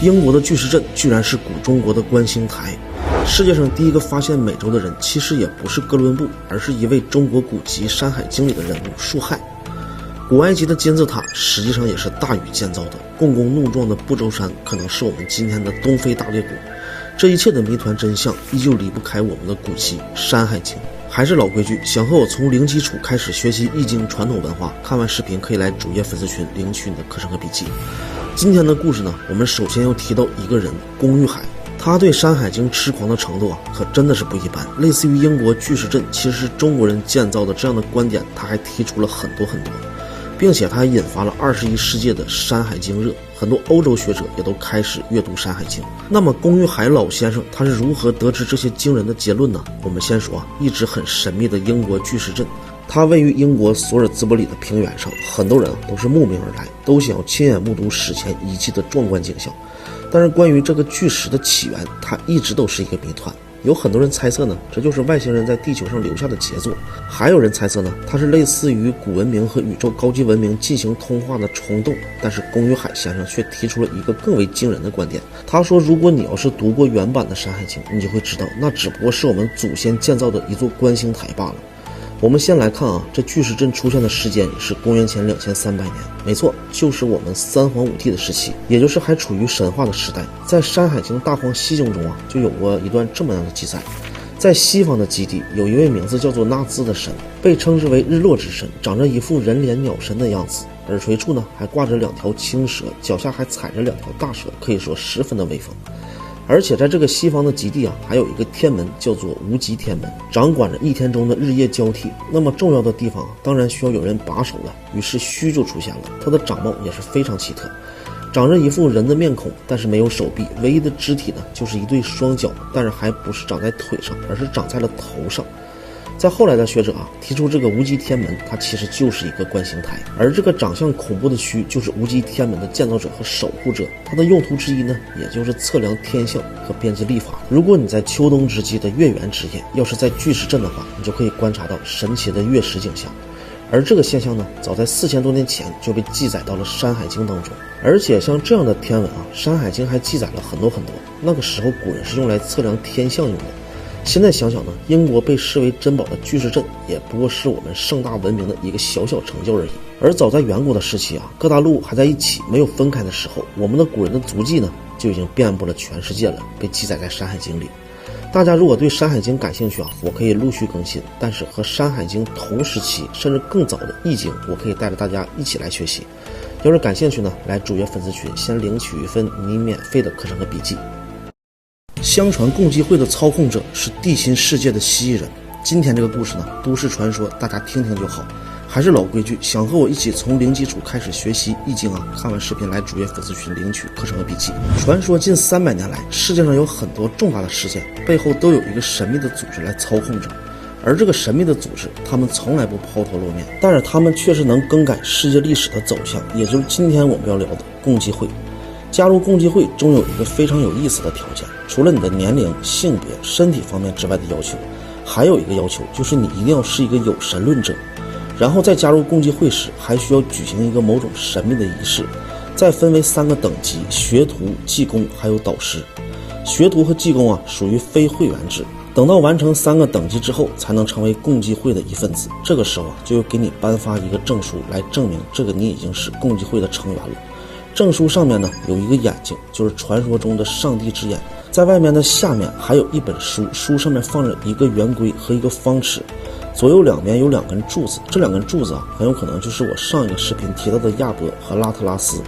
英国的巨石阵居然是古中国的观星台。世界上第一个发现美洲的人其实也不是哥伦布，而是一位中国古籍《山海经》里的人物树亥。古埃及的金字塔实际上也是大禹建造的，共工怒撞的不周山可能是我们今天的东非大裂谷。这一切的谜团真相依旧离不开我们的古籍《山海经》。还是老规矩，想和我从零基础开始学习易经传统文化，看完视频可以来主页粉丝群领取你的课程和笔记。今天的故事呢，我们首先要提到一个人，龚玉海。他对《山海经》痴狂的程度可真的是不一般。类似于英国巨石阵其实是中国人建造的这样的观点，他还提出了很多，并且他还引发了21世纪的《山海经》热，很多欧洲学者也都开始阅读《山海经》。那么龚玉海老先生他是如何得知这些惊人的结论呢？我们先说一直很神秘的英国巨石阵。它位于英国索尔兹伯里的平原上，很多人都是慕名而来，都想要亲眼目睹史前遗迹的壮观景象。但是关于这个巨石的起源，它一直都是一个谜团。有很多人猜测呢，这就是外星人在地球上留下的杰作；还有人猜测呢，它是类似于古文明和宇宙高级文明进行通话的虫洞。但是龚玉海先生却提出了一个更为惊人的观点，他说，如果你要是读过原版的《山海经》，你就会知道，那只不过是我们祖先建造的一座观星台罢了。我们先来看这巨石阵出现的时间是公元前2300年，没错，就是我们三皇五帝的时期，也就是还处于神话的时代。在《山海经·大荒西经》中就有过一段这么样的记载，在西方的基地有一位名字叫做纳兹的神，被称之为日落之神，长着一副人脸鸟身的样子，耳垂处呢还挂着2条青蛇，脚下还踩着2条大蛇，可以说十分的威风。而且在这个西方的极地还有一个天门叫做无极天门，掌管着一天中的日夜交替。那么重要的地方当然需要有人把守了，于是虚就出现了。他的长貌也是非常奇特，长着一副人的面孔，但是没有手臂，唯一的肢体呢就是一对双脚，但是还不是长在腿上，而是长在了头上。在后来的学者提出这个无极天门，它其实就是一个观星台，而这个长相恐怖的虚就是无极天门的建造者和守护者。它的用途之一呢，也就是测量天象和编辑历法。如果你在秋冬之际的月圆之夜，要是在巨石阵的话，你就可以观察到神奇的月食景象。而这个现象呢，早在4000多年前就被记载到了《山海经》当中。而且像这样的天文《山海经》还记载了很多。那个时候古人是用来测量天象用的。现在想想呢，英国被视为珍宝的巨石阵也不过是我们盛大文明的一个小成就而已。而早在远古的时期各大陆还在一起没有分开的时候，我们的古人的足迹呢就已经遍布了全世界了，被记载在《山海经》里。大家如果对《山海经》感兴趣我可以陆续更新，但是和《山海经》同时期甚至更早的《易经》，我可以带着大家一起来学习。要是感兴趣呢，来主页粉丝群先领取一份你免费的课程和笔记。相传共济会的操控者是地心世界的蜥蜴人。今天这个故事呢，都市传说，大家听听就好。还是老规矩，想和我一起从零基础开始学习易经看完视频来主页粉丝群领取课程和笔记。传说近300年来，世界上有很多重大的事件，背后都有一个神秘的组织来操控着。而这个神秘的组织，他们从来不抛头露面，但是他们确实能更改世界历史的走向，也就是今天我们要聊的共济会。加入共济会中有一个非常有意思的条件，除了你的年龄、性别、身体方面之外的要求，还有一个要求，就是你一定要是一个有神论者。然后在加入共济会时，还需要举行一个某种神秘的仪式，再分为3个等级：学徒、技工还有导师。学徒和技工属于非会员制，等到完成3个等级之后，才能成为共济会的一份子。这个时候就要给你颁发一个证书，来证明这个你已经是共济会的成员了。证书上面呢有一个眼睛，就是传说中的上帝之眼。在外面的下面还有一本书，书上面放着一个圆规和一个方尺，左右两边有2根柱子，这2根柱子很有可能就是我上一个视频提到的亚伯和拉特拉斯。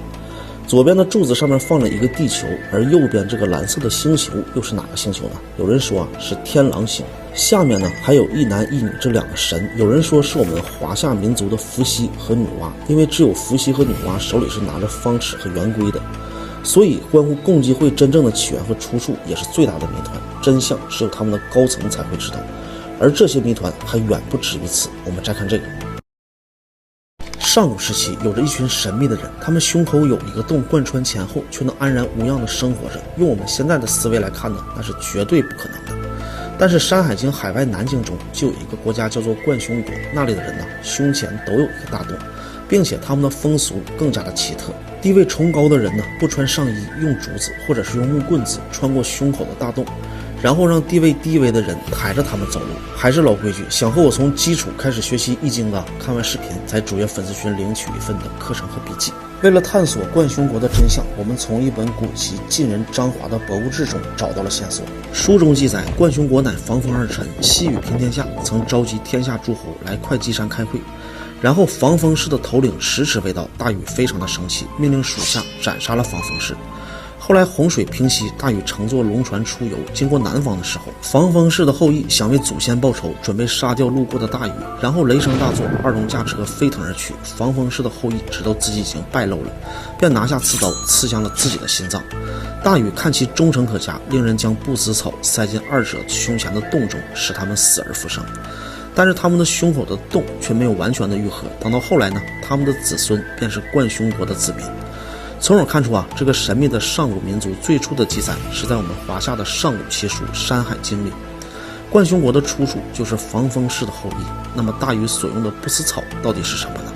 左边的柱子上面放着一个地球，而右边这个蓝色的星球又是哪个星球呢？有人说是天狼星。下面呢还有一男一女这2个神，有人说是我们华夏民族的伏羲和女娲，因为只有伏羲和女娲手里是拿着方尺和圆规的。所以关乎共济会真正的起源和出处也是最大的谜团，真相只有他们的高层才会知道。而这些谜团还远不止于此。我们再看这个，上古时期有着一群神秘的人，他们胸口有一个洞贯穿前后，却能安然无恙的生活着。用我们现在的思维来看呢，那是绝对不可能的。但是《山海经》海外南境中就有一个国家叫做冠胸国，那里的人呢，胸前都有一个大洞，并且他们的风俗更加的奇特。地位崇高的人呢，不穿上衣，用竹子或者是用木棍子穿过胸口的大洞，然后让地位低微的人抬着他们走路。还是老规矩，想和我从基础开始学习易经的，看完视频在主页粉丝群领取一份的课程和笔记。为了探索冠胸国的真相，我们从一本古籍《晋人张华的博物志》中找到了线索。书中记载，冠胸国乃防风二臣，细雨平天下，曾召集天下诸侯来会稽山开会。然后防风氏的头领迟迟未到，大禹非常的生气，命令属下斩杀了防风氏。后来洪水平息，大禹乘坐龙船出游，经过南方的时候，防风氏的后裔想为祖先报仇，准备杀掉路过的大禹，然后雷声大作，二龙驾车飞腾而去。防风氏的后裔知道自己已经败露了，便拿下刺刀刺向了自己的心脏。大禹看其忠诚可嘉，令人将不死草塞进二者胸前的洞中，使他们死而复生。但是他们的胸口的洞却没有完全的愈合，等到后来呢，他们的子孙便是冠胸国的子民。从而看出啊，这个神秘的上古民族最初的记载是在我们华夏的上古奇书《山海经》里。冠胸国的出处就是防风氏的后裔。那么大禹所用的不死草到底是什么呢？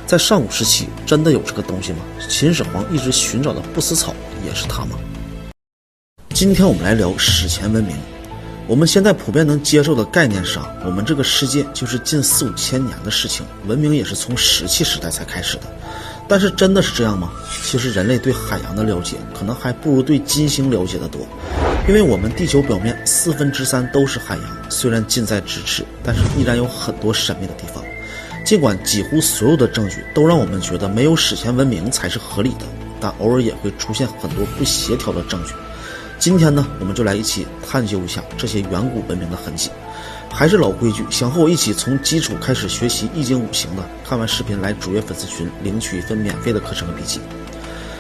在上古时期真的有这个东西吗？秦始皇一直寻找的不死草也是它吗？今天我们来聊史前文明。我们现在普遍能接受的概念上，我们这个世界就是近4、5千年的事情，文明也是从石器时代才开始的。但是真的是这样吗？其实人类对海洋的了解可能还不如对金星了解的多，因为我们地球表面3/4都是海洋，虽然近在咫尺，但是依然有很多神秘的地方。尽管几乎所有的证据都让我们觉得没有史前文明才是合理的，但偶尔也会出现很多不协调的证据。今天呢，我们就来一起探究一下这些远古文明的痕迹。还是老规矩，想和我一起从基础开始学习易经五行的，看完视频来主页粉丝群领取一份免费的课程和笔记。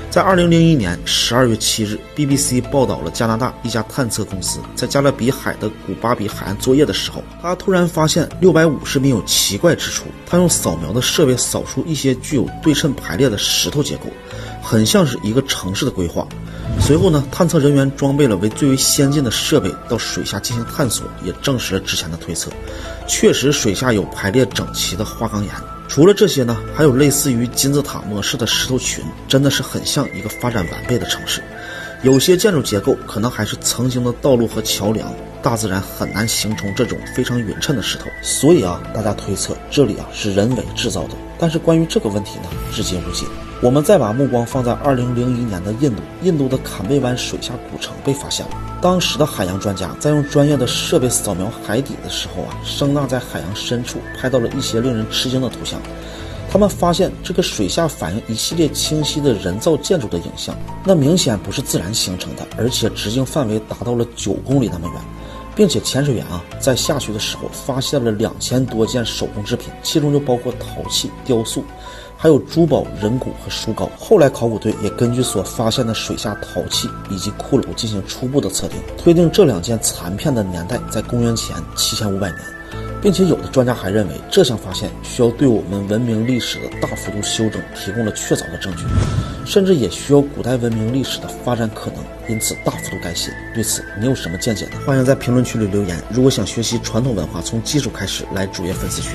在2001年12月7日 BBC 报道了加拿大一家探测公司在加勒比海的古巴比海岸作业的时候，他突然发现650米有奇怪之处。他用扫描的设备扫出一些具有对称排列的石头结构，很像是一个城市的规划。随后呢，探测人员装备了最为先进的设备到水下进行探索，也证实了之前的推测，确实水下有排列整齐的花岗岩。除了这些呢，还有类似于金字塔模式的石头群，真的是很像一个发展完备的城市。有些建筑结构可能还是曾经的道路和桥梁，大自然很难形成这种非常匀称的石头。所以啊，大家推测这里是人为制造的。但是关于这个问题呢，至今无解。我们再把目光放在2001年的印度的坎贝湾水下古城被发现了。当时的海洋专家在用专业的设备扫描海底的时候啊，声纳在海洋深处拍到了一些令人吃惊的图像。他们发现这个水下反映一系列清晰的人造建筑的影像，那明显不是自然形成的，而且直径范围达到了9公里那么远。并且潜水员在下去的时候发现了2000多件手工制品，其中就包括陶器、雕塑，还有珠宝、人骨和书稿。后来考古队也根据所发现的水下陶器以及骷髅进行初步的测定，推定这2件残片的年代在公元前7500年，并且有的专家还认为这项发现需要对我们文明历史的大幅度修整提供了确凿的证据，甚至也需要古代文明历史的发展可能，因此大幅度改写。对此你有什么见解呢？欢迎在评论区里留言。如果想学习传统文化从基础开始，来主页粉丝群。